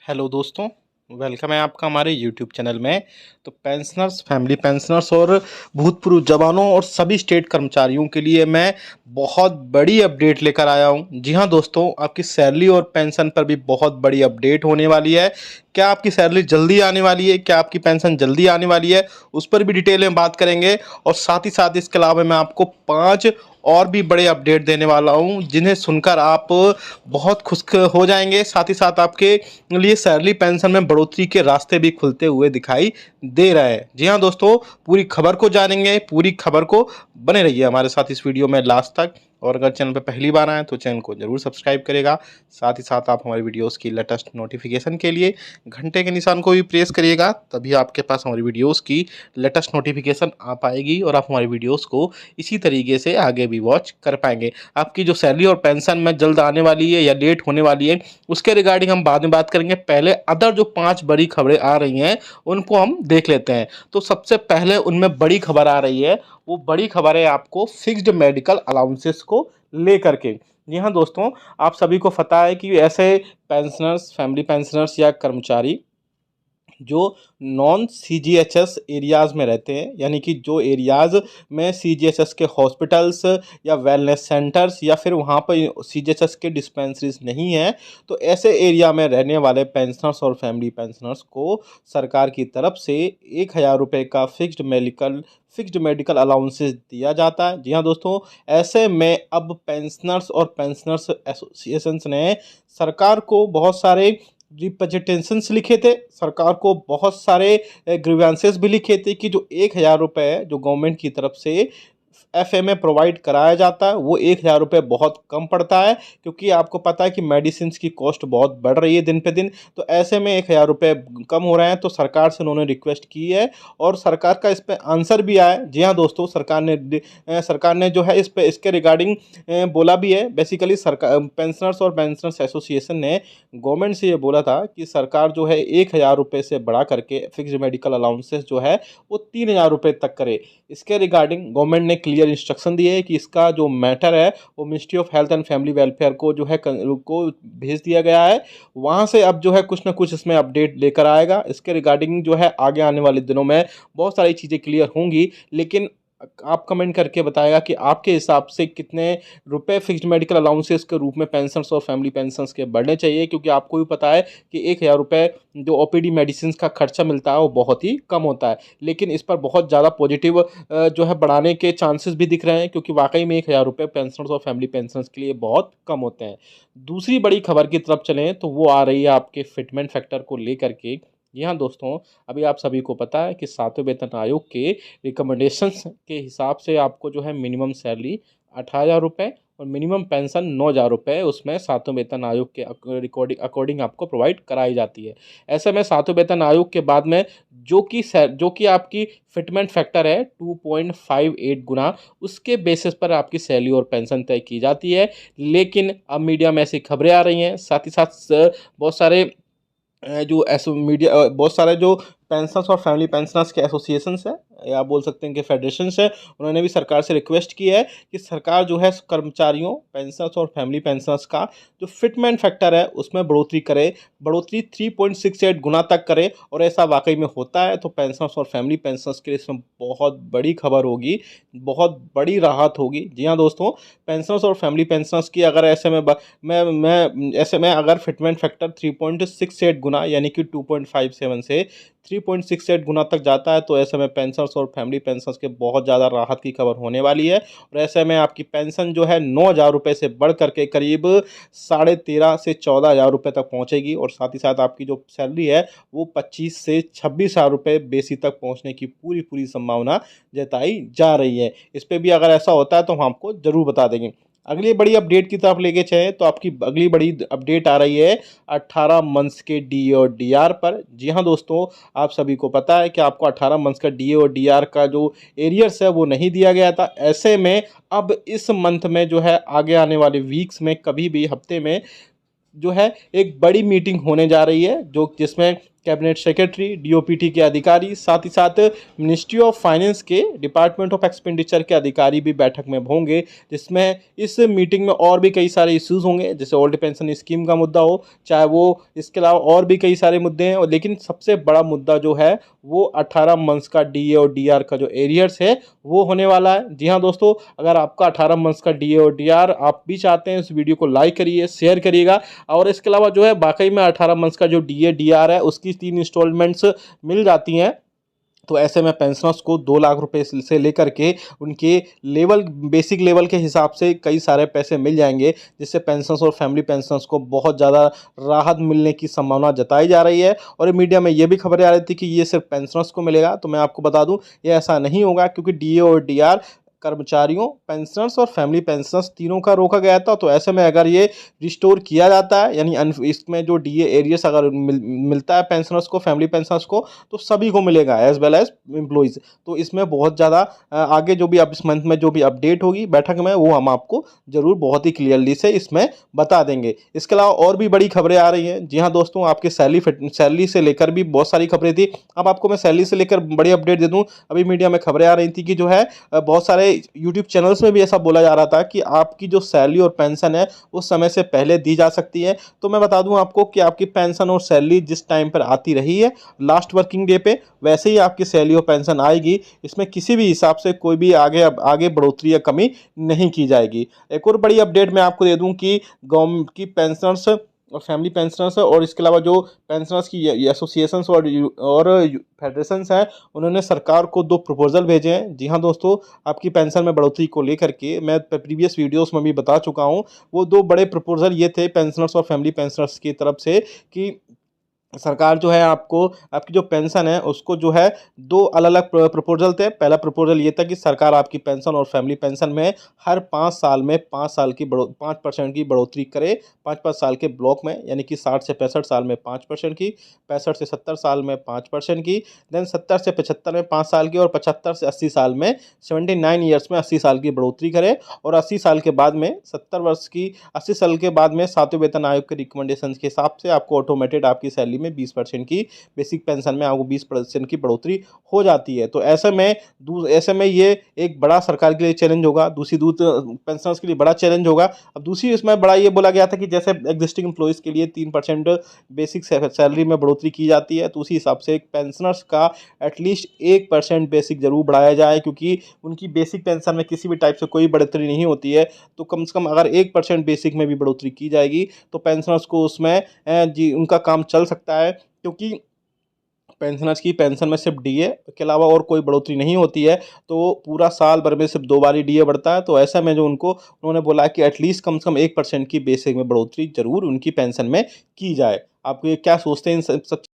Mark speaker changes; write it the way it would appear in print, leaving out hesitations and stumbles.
Speaker 1: Hello दोस्तों, welcome है आपका हमारे यूट्यूब चैनल में। तो पेंशनर्स, फैमिली पेंशनर्स और भूतपूर्व जवानों और सभी स्टेट कर्मचारियों के लिए मैं बहुत बड़ी अपडेट लेकर आया हूं। जी हां दोस्तों, आपकी सैलरी और पेंशन पर भी बहुत बड़ी अपडेट होने वाली है। क्या आपकी सैलरी जल्दी आने वाली है, क्या आपकी पेंशन जल्दी आने वाली है, उस पर भी डिटेल में बात करेंगे। और साथ ही साथ इसके अलावा मैं आपको 5 और भी बड़े अपडेट देने वाला हूं, जिन्हें सुनकर आप बहुत खुश हो जाएंगे। साथ ही साथ आपके लिए सैलरी पेंशन में बढ़ोतरी के रास्ते भी खुलते हुए दिखाई दे रहे हैं। जी हाँ दोस्तों, पूरी खबर को जानेंगे, पूरी खबर को बने रहिए हमारे साथ इस वीडियो में लास्ट तक। और अगर चैनल पर पहली बार आए तो चैनल को जरूर सब्सक्राइब करेगा। साथ ही साथ आप हमारी वीडियोस की लेटेस्ट नोटिफिकेशन के लिए घंटे के निशान को भी प्रेस करिएगा, तभी आपके पास हमारी वीडियोस की लेटेस्ट नोटिफिकेशन आ पाएगी और आप हमारी वीडियोस को इसी तरीके से आगे भी वॉच कर पाएंगे। आपकी जो सैलरी और पेंशन में जल्द आने वाली है या लेट होने वाली है, उसके रिगार्डिंग हम बाद में बात करेंगे। पहले अदर जो 5 बड़ी खबरें आ रही हैं उनको हम देख लेते हैं। तो सबसे पहले उनमें बड़ी खबर आ रही है, वो बड़ी खबर है आपको फिक्स्ड मेडिकल अलाउंसेस को लेकर के। जी हाँ दोस्तों, आप सभी को पता है कि ऐसे पेंशनर्स, फैमिली पेंशनर्स या कर्मचारी जो नॉन सीजीएचएस एरियाज़ में रहते हैं, यानी कि जो एरियाज़ में सीजीएचएस के हॉस्पिटल्स या वेलनेस सेंटर्स या फिर वहाँ पर सीजीएचएस के डिस्पेंसरीज नहीं है, तो ऐसे एरिया में रहने वाले पेंशनर्स और फैमिली पेंशनर्स को सरकार की तरफ से 1,000 रुपये का फिक्स्ड मेडिकल अलाउंसेस दिया जाता है। जी हाँ दोस्तों, ऐसे में अब पेंशनर्स और पेंशनर्स एसोसिएशंस ने सरकार को बहुत सारे रिप्रेजेंटेशंस लिखे थे, सरकार को बहुत सारे ग्रीवेंसेस भी लिखे थे कि जो 1,000 रुपये जो गवर्नमेंट की तरफ से एफए में प्रोवाइड कराया जाता है, वो 1,000 रुपये बहुत कम पड़ता है, क्योंकि आपको पता है कि मेडिसिन की कॉस्ट बहुत बढ़ रही है दिन पे दिन। तो ऐसे में 1,000 रुपये कम हो रहे हैं, तो सरकार से उन्होंने रिक्वेस्ट की है और सरकार का इस पर आंसर भी आया है। जी हाँ दोस्तों, सरकार ने जो है इस पे इसके रिगार्डिंग बोला भी है। बेसिकली सरकार, पेंशनर्स और पेंशनर्स एसोसिएशन ने गवर्नमेंट से ये बोला था कि सरकार जो है 1,000 रुपये से बढ़ा करके फिक्स्ड मेडिकल अलाउंसेस जो है वो 3,000 रुपये तक करे। इसके रिगार्डिंग गवर्नमेंट ने क्लियर इंस्ट्रक्शन दिए है कि इसका जो मैटर है वो ministry of health and family welfare को जो है को भेज दिया गया है। वहाँ से अब जो है कुछ ना कुछ इसमें अपडेट लेकर आएगा। इसके रिगार्डिंग जो है आगे आने वाले दिनों में बहुत सारी चीज़ें क्लियर होंगी। लेकिन आप कमेंट करके बताएगा कि आपके हिसाब से कितने रुपए फिक्स्ड मेडिकल अलाउंसेस के रूप में पेंशनर्स और फैमिली पेंशनर्स के बढ़ने चाहिए, क्योंकि आपको भी पता है कि 1,000 रुपये जो ओपीडी मेडिसिन का खर्चा मिलता है वो बहुत ही कम होता है। लेकिन इस पर बहुत ज़्यादा पॉजिटिव जो है बढ़ाने के चांसेस भी दिख रहे हैं, क्योंकि वाकई में 1,000 रुपये पेंशनर्स और फैमिली पेंशनर्स के लिए बहुत कम होते हैं। दूसरी बड़ी खबर की तरफ चलें तो वो आ रही है आपके फिटमेंट फैक्टर को लेकर के। जी हाँ दोस्तों, अभी आप सभी को पता है कि 7वें वेतन आयोग के रिकमेंडेशंस के हिसाब से आपको जो है मिनिमम सैलरी 18,000 रुपये और मिनिमम पेंशन 9,000 रुपये उसमें 7वें वेतन आयोग के अकॉर्डिंग आपको प्रोवाइड कराई जाती है। ऐसे में 7वें वेतन आयोग के बाद में जो कि आपकी फिटमेंट फैक्टर है 2.58 गुना, उसके बेसिस पर आपकी सैलरी और पेंशन तय की जाती है। लेकिन अब मीडिया में ऐसी खबरें आ रही हैं, साथ ही साथ बहुत सारे जो ऐसे मीडिया बहुत सारे जो पेंशनर्स और फैमिली पेंशनर्स के एसोसिएशंस हैं, या आप बोल सकते हैं कि फेडरेशंस है, उन्होंने भी सरकार से रिक्वेस्ट की है कि सरकार जो है कर्मचारियों, पेंशनर्स और फैमिली पेंशनर्स का जो फिटमेंट फैक्टर है उसमें बढ़ोतरी करे, बढ़ोतरी 3.68 गुना तक करे। और ऐसा वाकई में होता है तो पेंशनर्स और फैमिली पेंशनर्स के लिए इसमें बहुत बड़ी खबर होगी, बहुत बड़ी राहत होगी। जी हाँ दोस्तों, पेंशनर्स और फैमिली पेंशनर्स की अगर ऐसे में मैं ऐसे में अगर फिटमेंट फैक्टर 3.68 गुना यानी कि 2.57 से 3.68 गुना तक जाता है, तो ऐसे में पेंशनर्स और फैमिली पेंशनर्स के बहुत ज़्यादा राहत की खबर होने वाली है। और ऐसे में आपकी पेंशन जो है 9,000 रुपये से बढ़ करके करीब 13,500 से 14,000 रुपये तक पहुंचेगी। और साथ ही साथ आपकी जो सैलरी है वो 25 से 26,000 रुपये बेसी तक पहुंचने की पूरी पूरी संभावना जताई जा रही है। इस पर भी अगर ऐसा होता है तो हम आपको ज़रूर बता देंगे। अगली बड़ी अपडेट की तरफ लेके चलें तो आपकी अगली बड़ी अपडेट आ रही है 18 मंथ्स के डी और डी आर पर। जी हाँ दोस्तों, आप सभी को पता है कि आपको 18 मंथ्स का डी और डी आर का जो एरियर्स है वो नहीं दिया गया था। ऐसे में अब इस मंथ में जो है आगे आने वाले वीक्स में कभी भी हफ्ते में जो है एक बड़ी मीटिंग होने जा रही है, जो जिसमें कैबिनेट सेक्रेटरी, डीओपीटी के अधिकारी, साथ ही साथ मिनिस्ट्री ऑफ फाइनेंस के डिपार्टमेंट ऑफ एक्सपेंडिचर के अधिकारी भी बैठक में होंगे, जिसमें इस मीटिंग में और भी कई सारे इश्यूज होंगे, जैसे ओल्ड पेंशन स्कीम का मुद्दा हो, चाहे वो इसके अलावा और भी कई सारे मुद्दे हैं। और लेकिन सबसे बड़ा मुद्दा जो है वो 18 मंथ्स का डीए और डीआर का जो एरियर्स है वो होने वाला है। जी हाँ दोस्तों, अगर आपका 18 मंथ्स का डीए और डीआर आप भी चाहते हैं, इस वीडियो को लाइक करिए, शेयर करिएगा। और इसके अलावा जो है बाकी में 18 मंथ्स का जो डीए डीआर है उसकी 3 इंस्टॉलमेंट्स मिल जाती हैं। तो ऐसे में पेंशनर्स को 2 लाख रुपए से लेकर के उनके लेवल, बेसिक लेवल के हिसाब से कई सारे पैसे मिल जाएंगे, जिससे पेंशनर्स और फैमिली पेंशनर्स को बहुत ज़्यादा राहत मिलने की संभावना जताई जा रही है। और मीडिया में ये भी खबरें आ रही थी कि ये सिर्फ पेंशनर्स को मिलेगा, तो मैं आपको बता दूं ये ऐसा नहीं होगा, क्योंकि डीए और डीआर कर्मचारियों, पेंशनर्स और फैमिली पेंशनर्स तीनों का रोका गया था। तो ऐसे में अगर ये रिस्टोर किया जाता है, यानी इसमें जो डीए एरियर्स अगर मिलता है पेंशनर्स को, फैमिली पेंशनर्स को, तो सभी को मिलेगा एज वेल एज एम्प्लॉइज़। तो इसमें बहुत ज़्यादा आगे जो भी अब इस मंथ में जो भी अपडेट होगी बैठक में, वो हम आपको ज़रूर बहुत ही क्लियरली से इसमें बता देंगे। इसके अलावा और भी बड़ी खबरें आ रही हैं। जी हाँ दोस्तों, आपके सैलरी से लेकर भी बहुत सारी खबरें थी। अब आपको मैं सैलरी से लेकर बड़ी अपडेट दे दूँ। अभी मीडिया में खबरें आ रही थी कि जो है बहुत सारे यूट्यूब चैनल्स में भी ऐसा बोला जा रहा था कि आपकी जो सैलरी और पेंशन है उस समय से पहले दी जा सकती है। तो मैं बता दूं आपको कि आपकी पेंशन और सैलरी जिस टाइम पर आती रही है लास्ट वर्किंग डे पे, वैसे ही आपकी सैलरी और पेंशन आएगी। इसमें किसी भी हिसाब से कोई भी आगे बढ़ोतरी या कमी नहीं की जाएगी। एक और बड़ी अपडेट मैं आपको दे दूं कि गवर्नमेंट की पेंशनर्स और फैमिली पेंशनर्स और इसके अलावा जो पेंशनर्स की एसोसिएशंस और फेडरेशंस हैं, उन्होंने सरकार को 2 प्रपोजल भेजे हैं। जी हाँ दोस्तों, आपकी पेंशन में बढ़ोतरी को लेकर के मैं प्रीवियस वीडियोस में भी बता चुका हूँ। वो 2 बड़े प्रपोजल ये थे पेंशनर्स और फैमिली पेंशनर्स की तरफ से कि सरकार जो है आपको, आपकी जो पेंशन है उसको जो है 2 अलग-अलग प्रपोजल थे। पहला प्रपोजल ये था कि सरकार आपकी पेंशन और फैमिली पेंशन में हर 5 साल में 5 साल की 5% की बढ़ोतरी करे। 5-5 साल के ब्लॉक में, यानी कि 60 से 65 साल में 5% की, 65 से 70 साल में 5% की, देन 70 से 75 में 5 साल की, और 75 से 80 साल में 79 ईयर्स में 80 साल की बढ़ोतरी करे। और 80 साल के बाद में 70 वर्ष की 80 साल के बाद में 7वें वेतन आयोग के रिकमेंडेशन के हिसाब से आपको ऑटोमेटेड आपकी सैलरी में 20% की, बेसिक पेंशन में आपको 20% की बढ़ोतरी हो जाती है। तो ऐसे में ये एक बड़ा सरकार के लिए चैलेंज होगा, दूसरी पेंशनर्स के लिए बड़ा चैलेंज होगा। अब दूसरी इसमें बड़ा ये बोला गया था कि जैसे एग्जिस्टिंग एम्प्लॉइज़ के लिए 3% बेसिक सैलरी में बढ़ोतरी की जाती है, तो उसी हिसाब से पेंशनर्स का एटलीस्ट 1% बेसिक जरूर बढ़ाया जाए, क्योंकि उनकी बेसिक पेंशन में किसी भी टाइप से कोई बढ़ोतरी नहीं होती है। तो कम से कम अगर 1% बेसिक में भी बढ़ोतरी की जाएगी तो पेंशनर्स को उसमें जी उनका काम चल सकता है, क्योंकि पेंशनर्स की पेंशन में सिर्फ डीए के अलावा और कोई बढ़ोतरी नहीं होती है। तो पूरा साल भर में सिर्फ 2 बार ही डीए बढ़ता है। तो ऐसा में जो उन्होंने बोला कि एटलीस्ट कम से कम 1% की बेसिक में बढ़ोतरी जरूर उनकी पेंशन में की जाए। आप ये क्या सोचते हैं इन सब